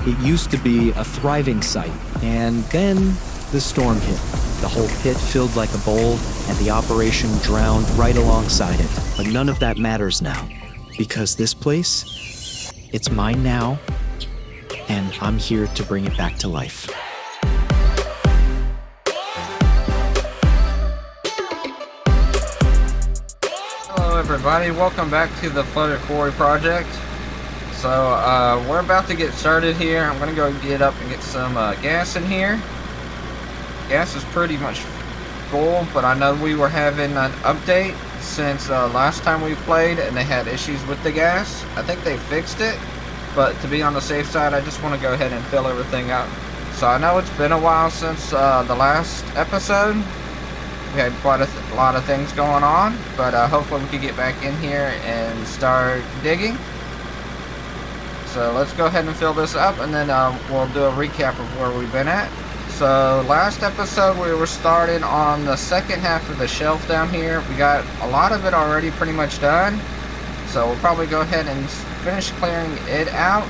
It used to be a thriving site, and then the storm hit. The whole pit filled like a bowl, and the operation drowned right alongside it. But none of that matters now, because this place, it's mine now, and I'm here to bring it back to life. Hello everybody, welcome back to the Flooded Quarry Project. So we're about to get started here. I'm gonna go get up and get some gas in here. Gas is pretty much full, but I know we were having an update since last time we played and they had issues with the gas. I think they fixed it, but to be on the safe side, I just want to go ahead and fill everything up. So I know it's been a while since the last episode. We had quite a lot of things going on, but hopefully we can get back in here and start digging. So let's go ahead and fill this up, and then we'll do a recap of where we've been at. So last episode we were starting on the second half of the shelf down here. We got a lot of it already pretty much done. So we'll probably go ahead and finish clearing it out.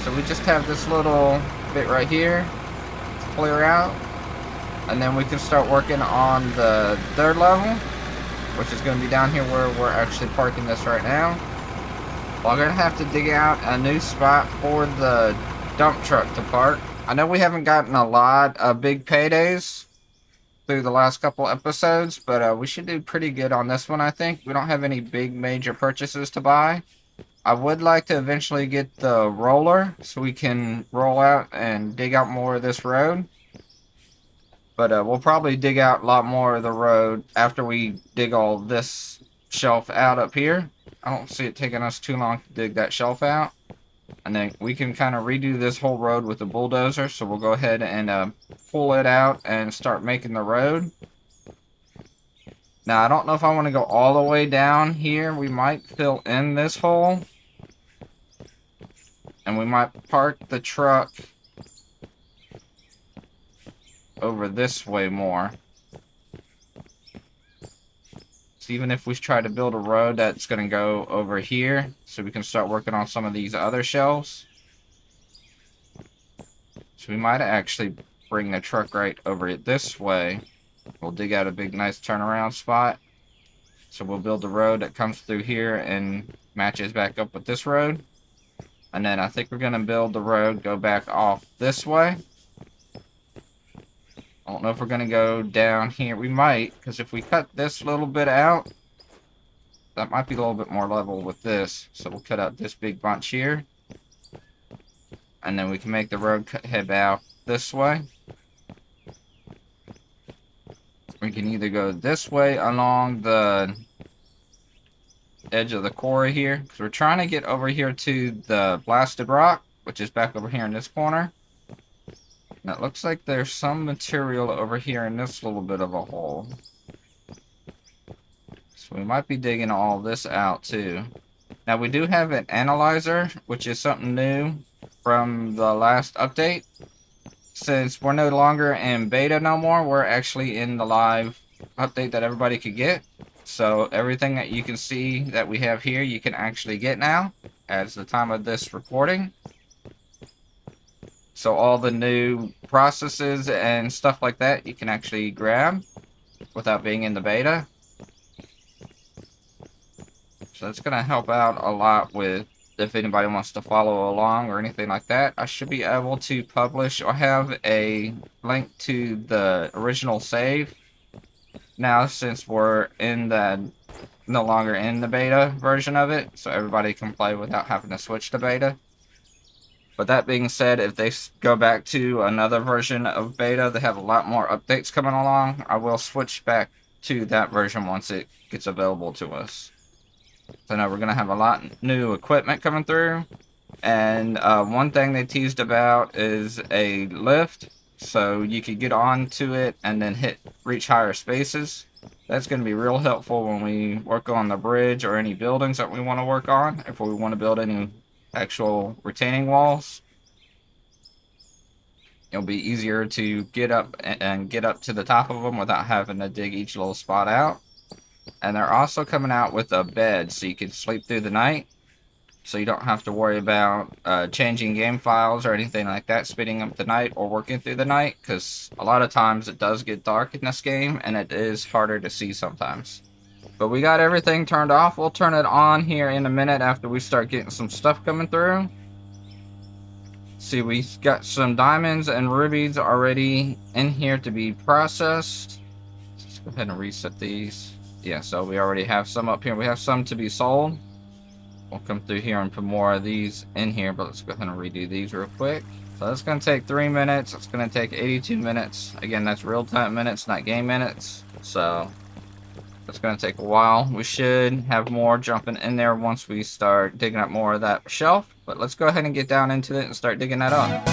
So we just have this little bit right here to clear out. And then we can start working on the third level, which is going to be down here where we're actually parking this right now. Well, I'm going to have to dig out a new spot for the dump truck to park. I know we haven't gotten a lot of big paydays through the last couple episodes, but we should do pretty good on this one, I think. We don't have any big major purchases to buy. I would like to eventually get the roller so we can roll out and dig out more of this road. But we'll probably dig out a lot more of the road after we dig all this shelf out up here. I don't see it taking us too long to dig that shelf out. And then we can kind of redo this whole road with the bulldozer. So we'll go ahead and pull it out and start making the road. Now, I don't know if I want to go all the way down here. We might fill in this hole. And we might park the truck over this way more. So even if we try to build a road that's going to go over here, so we can start working on some of these other shelves. So we might actually bring the truck right over this way. We'll dig out a big nice turnaround spot. So we'll build the road that comes through here and matches back up with this road. And then I think we're going to build the road, go back off this way. I don't know if we're going to go down here. We might, because if we cut this little bit out, that might be a little bit more level with this. So we'll cut out this big bunch here. And then we can make the road head out this way. We can either go this way along the edge of the quarry here, because we're trying to get over here to the blasted rock, which is back over here in this corner. Now it looks like there's some material over here in this little bit of a hole. So we might be digging all this out too. Now we do have an analyzer, which is something new from the last update. Since we're no longer in beta no more, we're actually in the live update that everybody could get. So everything that you can see that we have here, you can actually get now as the time of this recording. So all the new processes and stuff like that, you can actually grab without being in the beta. So that's going to help out a lot with if anybody wants to follow along or anything like that. I should be able to publish or have a link to the original save now, since we're in the no longer in the beta version of it, so everybody can play without having to switch to beta. But that being said, if they go back to another version of beta, they have a lot more updates coming along. I will switch back to that version once it gets available to us. So now we're going to have a lot new equipment coming through. And one thing they teased about is a lift. So you could get onto it and then reach higher spaces. That's going to be real helpful when we work on the bridge or any buildings that we want to work on. If we want to build any actual retaining walls, it'll be easier to get up and get up to the top of them without having to dig each little spot out. And they're also coming out with a bed so you can sleep through the night. so you don't have to worry about changing game files or anything like that, speeding up the night or working through the night, because a lot of times it does get dark in this game and it is harder to see sometimes. But we got everything turned off. We'll turn it on here in a minute after we start getting some stuff coming through. See, we got some diamonds and rubies already in here to be processed. Let's go ahead and reset these. Yeah, so we already have some up here. We have some to be sold. We'll come through here and put more of these in here, but let's go ahead and redo these real quick. So that's going to take 3 minutes. It's going to take 82 minutes. Again, that's real-time minutes, not game minutes. So it's going to take a while. We should have more jumping in there once we start digging up more of that shelf. But let's go ahead and get down into it and start digging that up.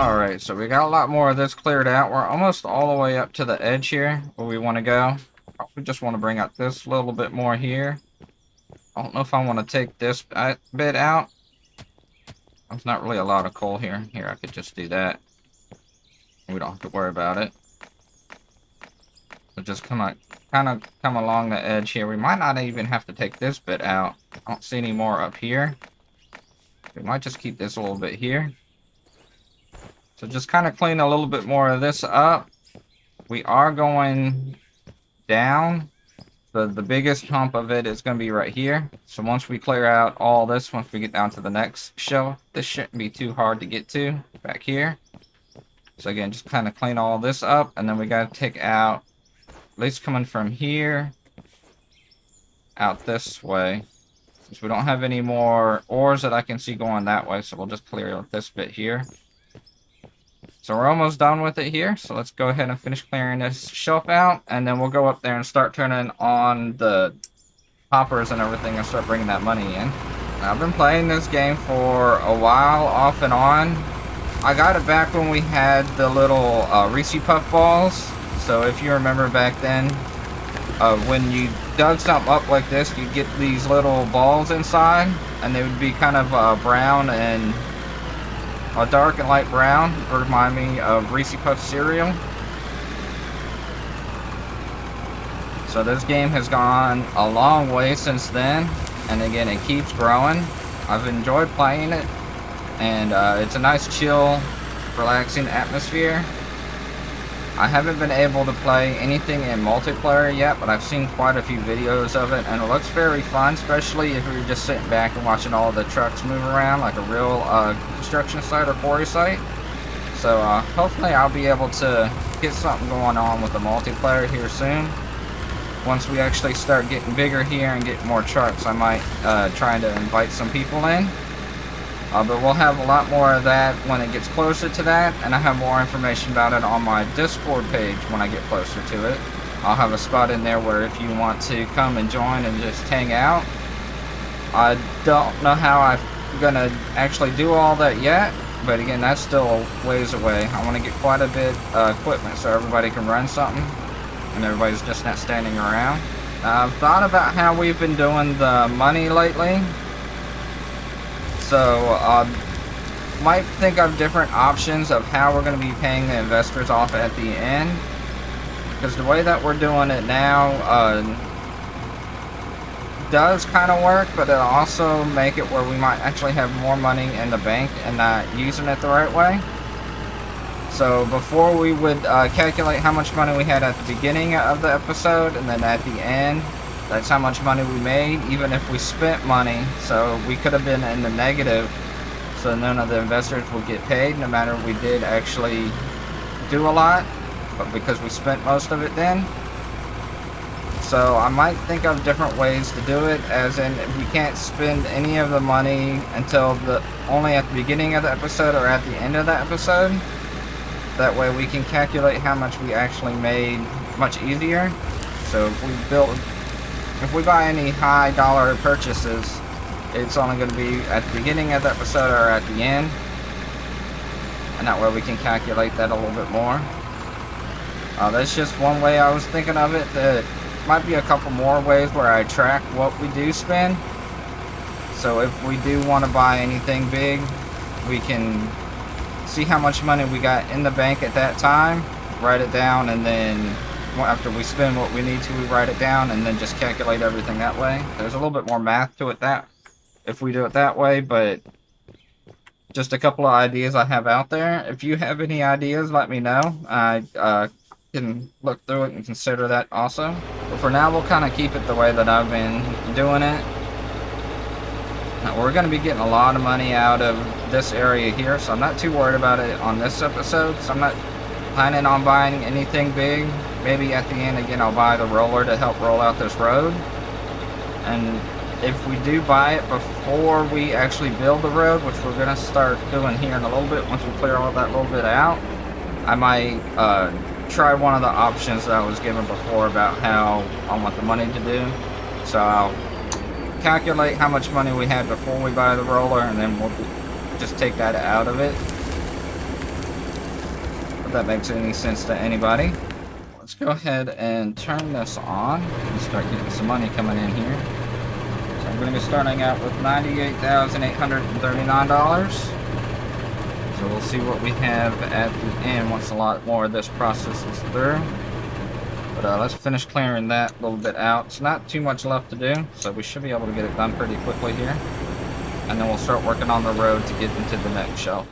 Alright, so we got a lot more of this cleared out. We're almost all the way up to the edge here where we want to go. We just want to bring out this little bit more here. I don't know if I want to take this bit out. There's not really a lot of coal here. Here, I could just do that. We don't have to worry about it. But just kind of come along the edge here. We might not even have to take this bit out. I don't see any more up here. We might just keep this a little bit here. So just kind of clean a little bit more of this up. We are going down. So the biggest hump of it is going to be right here. So once we clear out all this, once we get down to the next shelf, this shouldn't be too hard to get to back here. So again, just kind of clean all this up, and then we got to take out, at least coming from here, out this way. Since we don't have any more ores that I can see going that way, so we'll just clear out this bit here. So we're almost done with it here. So let's go ahead and finish clearing this shelf out, and then we'll go up there and start turning on the hoppers and everything and start bringing that money in. I've been playing this game for a while, off and on. I got it back when we had the little Reese Puff balls. So if you remember back then, when you dug something up like this, you'd get these little balls inside, and they would be kind of brown and dark and light brown. Remind me of Reese Puff cereal. So this game has gone a long way since then, and again, it keeps growing. I've enjoyed playing it, and it's a nice, chill, relaxing atmosphere. I haven't been able to play anything in multiplayer yet, but I've seen quite a few videos of it, and it looks very fun, especially if you're just sitting back and watching all the trucks move around like a real construction site or quarry site. So hopefully I'll be able to get something going on with the multiplayer here soon. Once we actually start getting bigger here and get more trucks, I might try to invite some people in. But we'll have a lot more of that when it gets closer to that, and I have more information about it on my Discord page when I get closer to it. I'll have a spot in there where if you want to come and join and just hang out. I don't know how I'm gonna actually do all that yet, but again, that's still a ways away. I want to get quite a bit of equipment so everybody can run something, and everybody's just not standing around. I've thought about how we've been doing the money lately. So, might think of different options of how we're going to be paying the investors off at the end. Because the way that we're doing it now does kind of work, but it'll also make it where we might actually have more money in the bank and not using it the right way. So before we would calculate how much money we had at the beginning of the episode, and then at the end, that's how much money we made, even if we spent money. So we could have been in the negative, so none of the investors will get paid, no matter if we did actually do a lot, but because we spent most of it then. So I might think of different ways to do it, as in if we can't spend any of the money until only at the beginning of the episode or at the end of the episode. That way we can calculate how much we actually made much easier. So if we buy any high dollar purchases, it's only going to be at the beginning of the episode or at the end. And that way we can calculate that a little bit more. That's just one way I was thinking of it. There might be a couple more ways where I track what we do spend. So if we do want to buy anything big, we can see how much money we got in the bank at that time, write it down, and then after we spend what we need to, we write it down, and then just calculate everything that way. There's a little bit more math to it if we do it that way, but just a couple of ideas I have out there. If you have any ideas, let me know. I can look through it and consider that also. But for now, we'll kind of keep it the way that I've been doing it. Now, we're going to be getting a lot of money out of this area here, so I'm not too worried about it on this episode. So I'm not planning on buying anything big. Maybe at the end, again, I'll buy the roller to help roll out this road. And if we do buy it before we actually build the road, which we're going to start doing here in a little bit, once we clear all that little bit out, I might try one of the options that I was given before about how I want the money to do. So I'll calculate how much money we had before we buy the roller, and then we'll just take that out of it. If that makes any sense to anybody. Let's go ahead and turn this on and start getting some money coming in here. So I'm going to be starting out with $98,839. So we'll see what we have at the end once a lot more of this process is through. But let's finish clearing that little bit out. It's not too much left to do, so we should be able to get it done pretty quickly here. And then we'll start working on the road to get into the next shelf.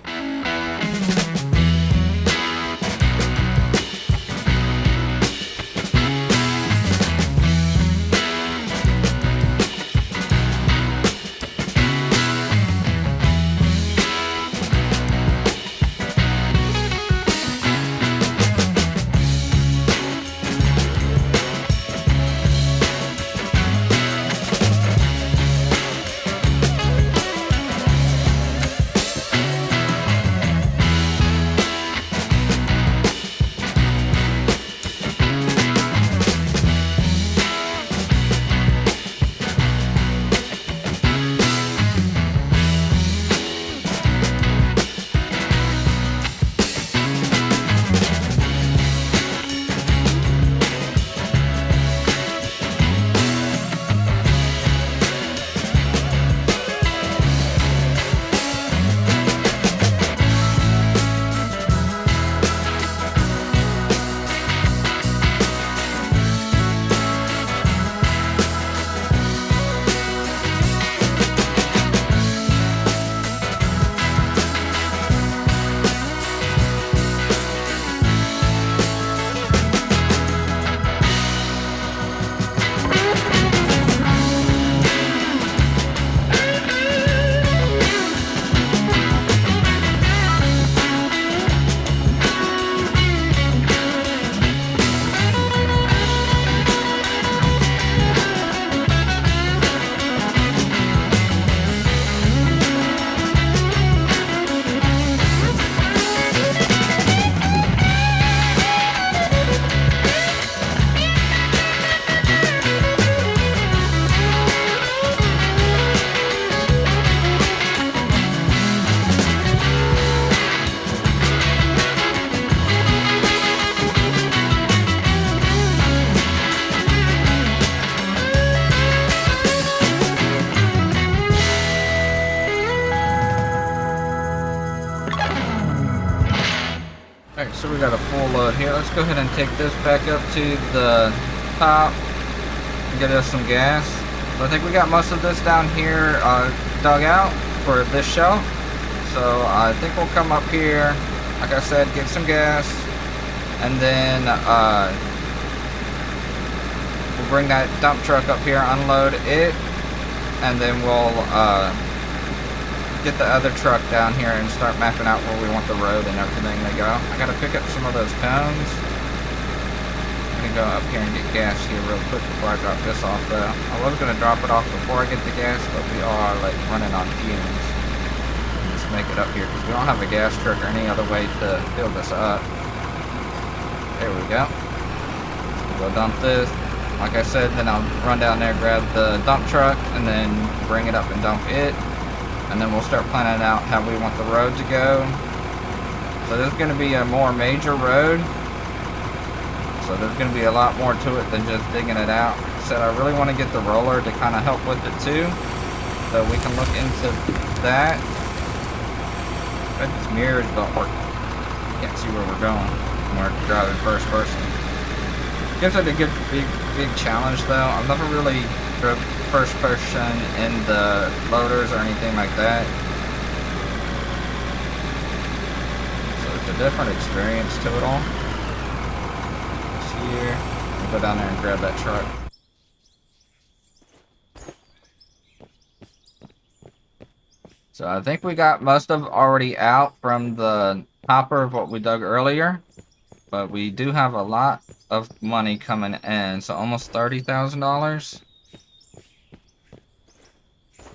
Alright, so we got a full load here. Let's go ahead and take this back up to the top and get us some gas. So I think we got most of this down here dug out for this shelf. So I think we'll come up here, like I said, get some gas, and then we'll bring that dump truck up here, unload it, and then we'll get the other truck down here and start mapping out where we want the road and everything to go. I gotta pick up some of those cones. I'm gonna go up here and get gas here real quick before I drop this off though. I was gonna drop it off before I get the gas, but we are like running on fumes. Let's make it up here because we don't have a gas truck or any other way to fill this up. There we go. Go dump this. Like I said, then I'll run down there, grab the dump truck, and then bring it up and dump it. And then we'll start planning out how we want the road to go. So there's going to be a more major road. So there's going to be a lot more to it than just digging it out. Like I said, I really want to get the roller to kind of help with it too. So we can look into that. But these mirrors don't work. Can't see where we're going when we're driving first person. Gives it a good big challenge though. I've never really drove first person in the loaders or anything like that. So it's a different experience to it all. It's here. I'll go down there and grab that truck. So I think we got most of already out from the hopper of what we dug earlier. But we do have a lot of money coming in. So almost $30,000.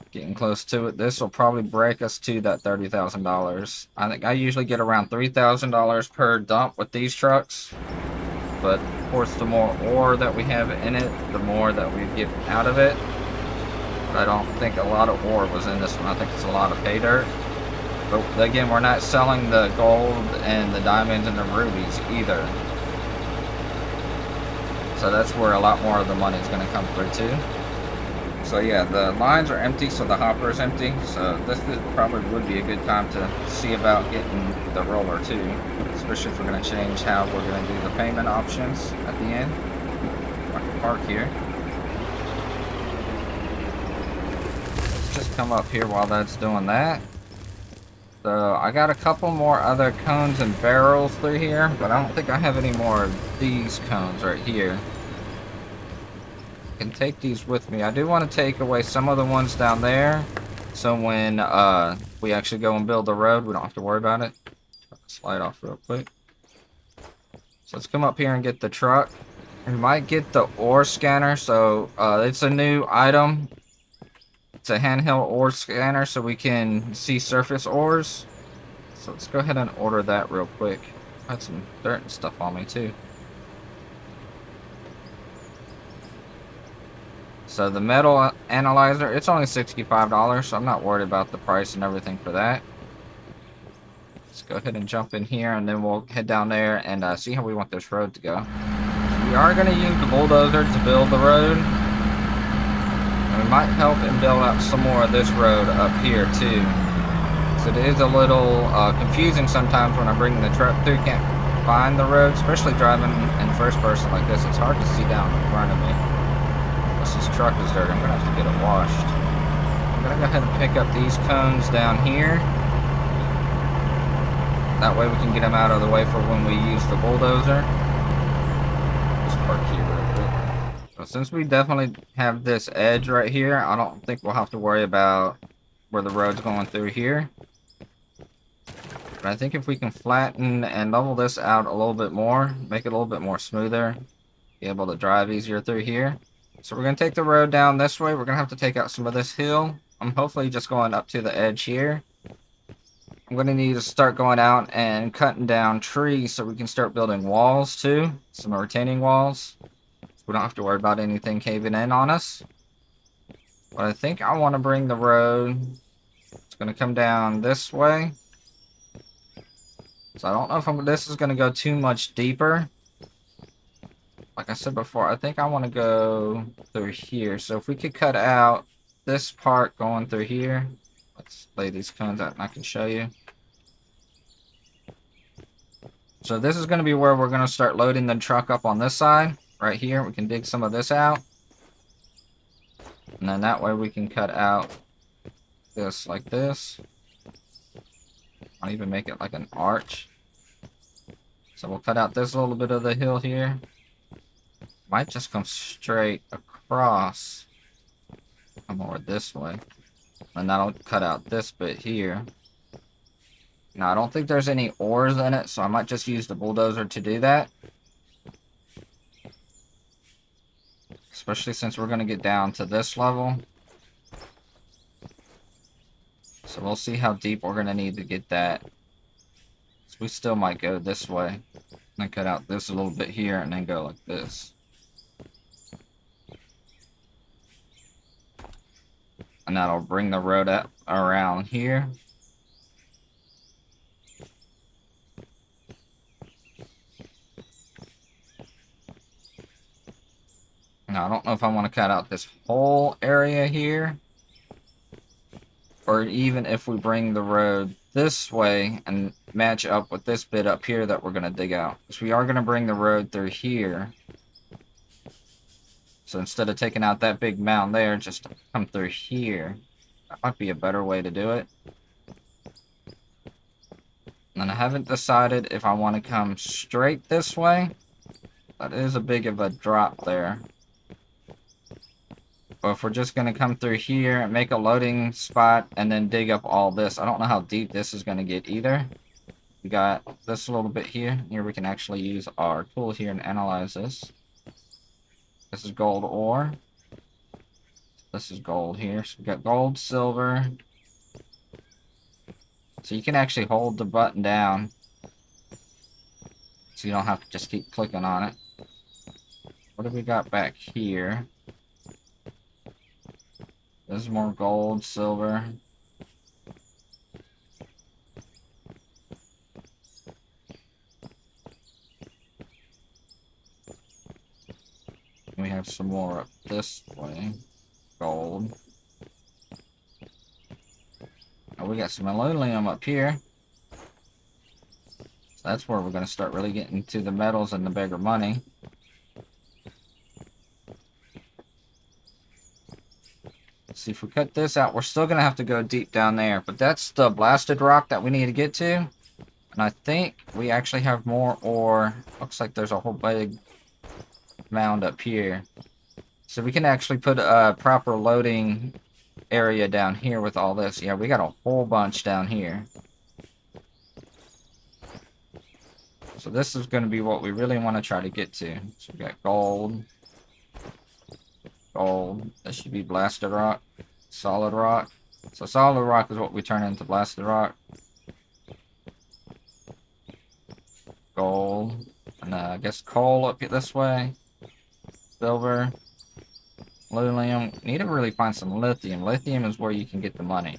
Getting close to it. This will probably break us to that $30,000. I think I usually get around $3,000 per dump with these trucks. But of course, the more ore that we have in it, the more that we get out of it. But I don't think a lot of ore was in this one. I think it's a lot of pay dirt. But again, we're not selling the gold and the diamonds and the rubies either. So that's where a lot more of the money is going to come through too. So yeah, the lines are empty, so the hopper is empty. So this probably would be a good time to see about getting the roller too, especially if we're going to change how we're going to do the payment options at the end. I can park here. Let's just come up here while that's doing that. So I got a couple more other cones and barrels through here, but I don't think I have any more of these cones right here. I can take these with me. I do want to take away some of the ones down there, so when we actually go and build the road, we don't have to worry about it. Slide off real quick. So let's come up here and get the truck. We might get the ore scanner. So it's a new item. It's a handheld ore scanner, so we can see surface ores. So let's go ahead and order that real quick. I had some dirt and stuff on me too. So the metal analyzer, it's only $65, so I'm not worried about the price and everything for that. Let's go ahead and jump in here, and then we'll head down there and see how we want this road to go. So we are going to use the bulldozer to build the road. And we might help and build out some more of this road up here too. So it is a little confusing sometimes when I'm bringing the truck through. Can't find the road, especially driving in first person like this. It's hard to see down in front of me. Unless this truck is dirty, I'm going to have to get it washed. I'm going to go ahead and pick up these cones down here. That way we can get them out of the way for when we use the bulldozer. Just park here real quick. So since we definitely have this edge right here, I don't think we'll have to worry about where the road's going through here. But I think if we can flatten and level this out a little bit more, make it a little bit more smoother, be able to drive easier through here. So we're going to take the road down this way. We're going to have to take out some of this hill. I'm hopefully just going up to the edge here. I'm going to need to start going out and cutting down trees so we can start building walls too. Some retaining walls. So we don't have to worry about anything caving in on us. But I think I want to bring the road. It's going to come down this way. So I don't know if this is going to go too much deeper. Like I said before, I think I want to go through here. So if we could cut out this part going through here. Let's lay these cones out and I can show you. So this is going to be where we're going to start loading the truck up on this side. Right here, we can dig some of this out. And then that way we can cut out this like this. I'll even make it like an arch. So we'll cut out this little bit of the hill here. Might just come straight across. Come over this way. And that'll cut out this bit here. Now, I don't think there's any ores in it, so I might just use the bulldozer to do that. Especially since we're going to get down to this level. So we'll see how deep we're going to need to get that. So we still might go this way. And cut out this a little bit here and then go like this. And that'll bring the road up around here. Now, I don't know if I want to cut out this whole area here. Or even if we bring the road this way and match up with this bit up here that we're going to dig out. Because we are going to bring the road through here. So instead of taking out that big mound there, just come through here. That might be a better way to do it. And I haven't decided if I want to come straight this way. That is a big of a drop there. But if we're just going to come through here and make a loading spot and then dig up all this. I don't know how deep this is going to get either. We got this little bit here. Here we can actually use our tool here and analyze this. This is gold ore. This is gold here. So we got gold, silver. So you can actually hold the button down. So you don't have to just keep clicking on it. What do we got back here? This is more gold, silver. We have some more up this way. Gold. Oh, we got some aluminum up here. So that's where we're going to start really getting to the metals and the bigger money. Let's see, if we cut this out, we're still going to have to go deep down there. But that's the blasted rock that we need to get to. And I think we actually have more ore. Looks like there's a whole big mound up here. So we can actually put a proper loading area down here with all this. Yeah, we got a whole bunch down here. So this is going to be what we really want to try to get to. So we got gold. Gold. This should be blasted rock. Solid rock. So solid rock is what we turn into blasted rock. Gold. And I guess coal up this way. Silver. Aluminum. Need to really find some lithium. Lithium is where you can get the money.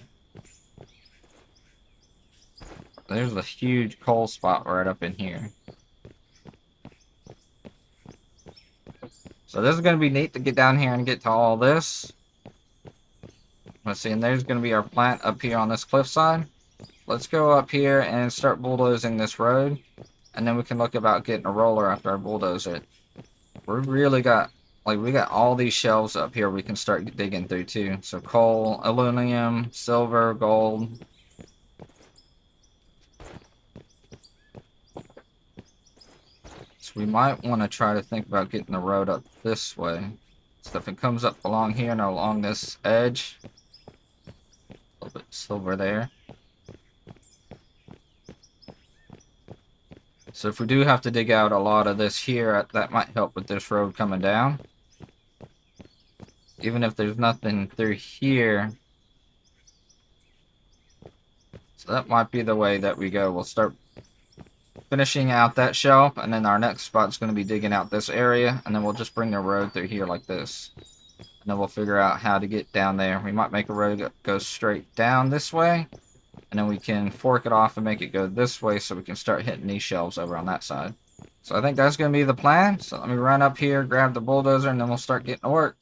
There's a huge coal spot right up in here. So this is going to be neat to get down here and get to all this. Let's see, and there's going to be our plant up here on this cliffside. Let's go up here and start bulldozing this road. And then we can look about getting a roller after I bulldoze it. We really got, like, we got all these shelves up here we can start digging through too. So coal, aluminum, silver, gold. So we might want to try to think about getting the road up this way. So if it comes up along here and along this edge. A little bit silver there. So if we do have to dig out a lot of this here, that might help with this road coming down. Even if there's nothing through here. So that might be the way that we go. We'll start finishing out that shelf, and then our next spot is going to be digging out this area, and then we'll just bring the road through here like this. And then we'll figure out how to get down there. We might make a road that goes straight down this way. And then we can fork it off and make it go this way so we can start hitting these shelves over on that side. So I think that's going to be the plan. So let me run up here, grab the bulldozer, and then we'll start getting to work.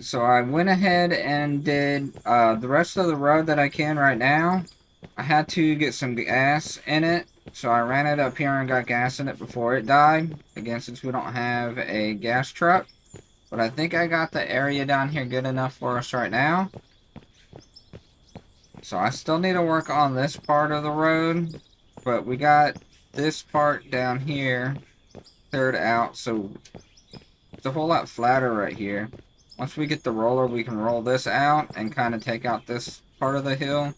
so I went ahead and did the rest of the road that I can right now. I had to get some gas in it, so I ran it up here and got gas in it before it died. Again, since we don't have a gas truck. But I think I got the area down here good enough for us right now. So I still need to work on this part of the road, but we got this part down here cleared out, so it's a whole lot flatter right here. Once we get the roller, we can roll this out and kind of take out this part of the hill.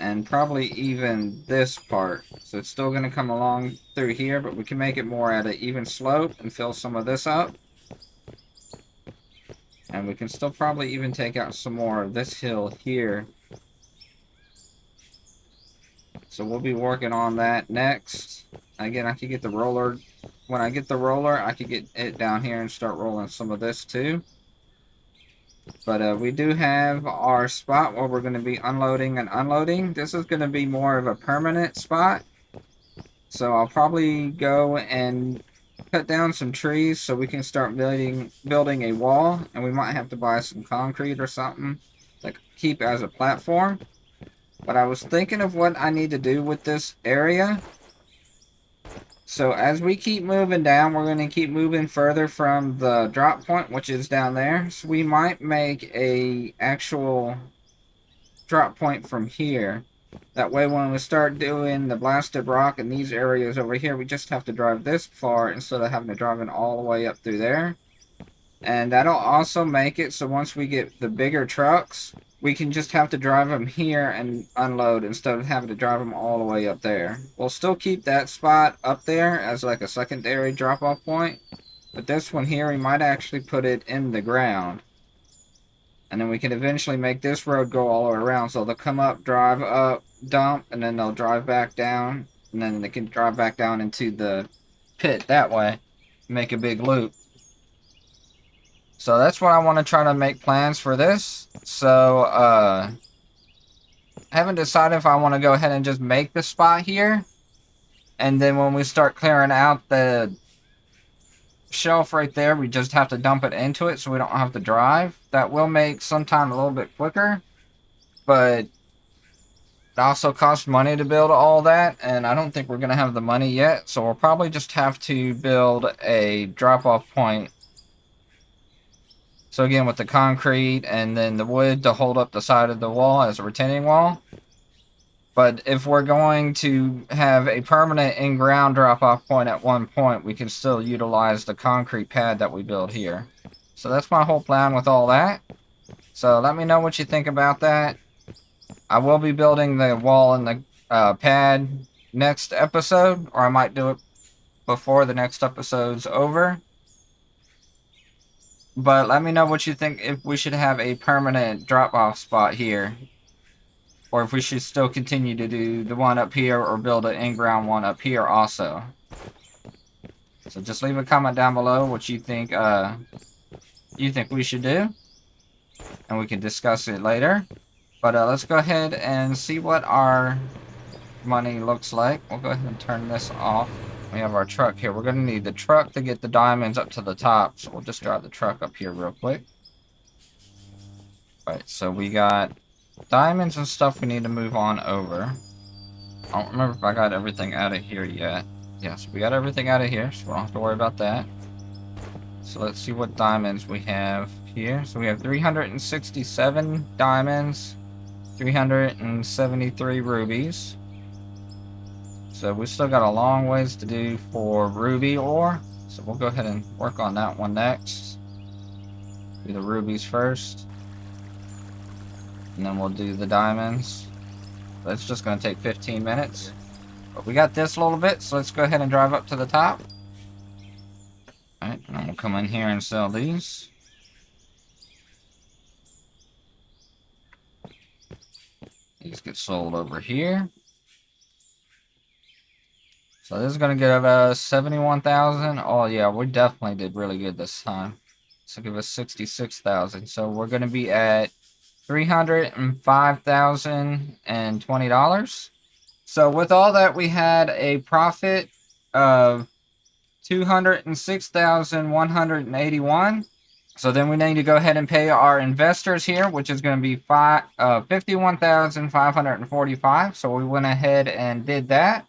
And probably even this part. So it's still going to come along through here, but we can make it more at an even slope and fill some of this up. And we can still probably even take out some more of this hill here. So we'll be working on that next. Again, I could get the roller. When I get the roller, I could get it down here and start rolling some of this too. But we do have our spot where we're going to be unloading and unloading. This is going to be more of a permanent spot. So I'll probably go and cut down some trees so we can start building a wall. And we might have to buy some concrete or something to keep as a platform. But I was thinking of what I need to do with this area. So as we keep moving down, we're going to keep moving further from the drop point, which is down there. So we might make a actual drop point from here. That way when we start doing the blasted rock in these areas over here, we just have to drive this far instead of having to drive it all the way up through there. And that'll also make it so once we get the bigger trucks, we can just have to drive them here and unload instead of having to drive them all the way up there. We'll still keep that spot up there as like a secondary drop-off point. But this one here, we might actually put it in the ground. And then we can eventually make this road go all the way around. So they'll come up, drive up, dump, and then they'll drive back down. And then they can drive back down into the pit that way. Make a big loop. So that's what I want to try to make plans for this. So, I haven't decided if I want to go ahead and just make the spot here. And then when we start clearing out the shelf right there, we just have to dump it into it so we don't have to drive. That will make sometime a little bit quicker. But it also costs money to build all that. And I don't think we're going to have the money yet. So we'll probably just have to build a drop-off point. So again, with the concrete and then the wood to hold up the side of the wall as a retaining wall. But if we're going to have a permanent in-ground drop-off point at one point, we can still utilize the concrete pad that we built here. So that's my whole plan with all that. So let me know what you think about that. I will be building the wall and the pad next episode, or I might do it before the next episode's over. But let me know what you think, if we should have a permanent drop-off spot here. Or if we should still continue to do the one up here or build an in-ground one up here also. So just leave a comment down below what you think we should do. And we can discuss it later. But let's go ahead and see what our money looks like. We'll go ahead and turn this off. We have our truck here. We're going to need the truck to get the diamonds up to the top. So we'll just drive the truck up here real quick. Alright, so we got diamonds and stuff we need to move on over. I don't remember if I got everything out of here yet. Yes, we got everything out of here, so we don't have to worry about that. So let's see what diamonds we have here. So we have 367 diamonds, 373 rubies. So we still got a long ways to do for ruby ore. So we'll go ahead and work on that one next. Do the rubies first. And then we'll do the diamonds. That's just going to take 15 minutes. But we got this a little bit, so let's go ahead and drive up to the top. Alright, and then we'll come in here and sell these. These get sold over here. So this is going to give us 71,000. Oh yeah, we definitely did really good this time. So give us 66,000. So we're going to be at $305,020. So with all that, we had a profit of 206,181. So then we need to go ahead and pay our investors here, which is going to be 51,545. So we went ahead and did that.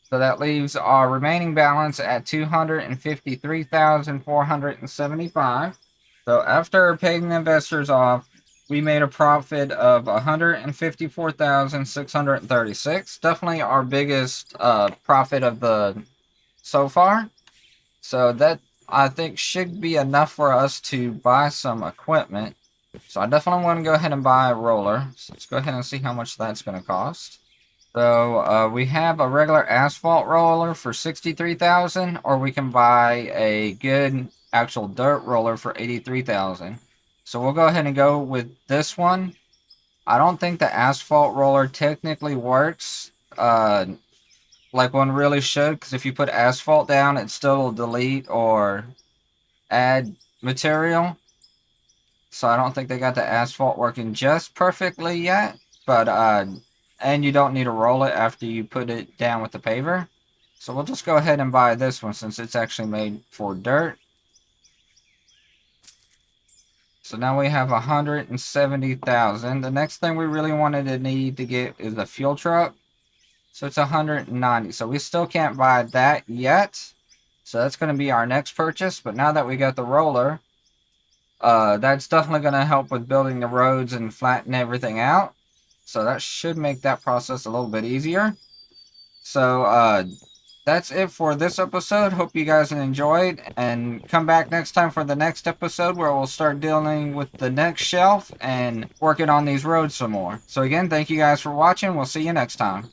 So that leaves our remaining balance at 253,475. So after paying the investors off, we made a profit of 154,636. Definitely our biggest profit of the so far. So that I think should be enough for us to buy some equipment. So I definitely want to go ahead and buy a roller. So let's go ahead and see how much that's going to cost. So we have a regular asphalt roller for 63,000, or we can buy a good actual dirt roller for 83,000. So we'll go ahead and go with this one. I don't think the asphalt roller technically works like one really should, because if you put asphalt down, it still will delete or add material. So I don't think they got the asphalt working just perfectly yet. But and you don't need to roll it after you put it down with the paver. So we'll just go ahead and buy this one since it's actually made for dirt. So now we have 170,000. The next thing we really wanted to need to get is the fuel truck. So it's 190. So we still can't buy that yet. So that's going to be our next purchase. But now that we got the roller, that's definitely going to help with building the roads and flatten everything out. So that should make that process a little bit easier. So that's it for this episode. Hope you guys enjoyed, and come back next time for the next episode where we'll start dealing with the next shelf and working on these roads some more. So again, thank you guys for watching. We'll see you next time.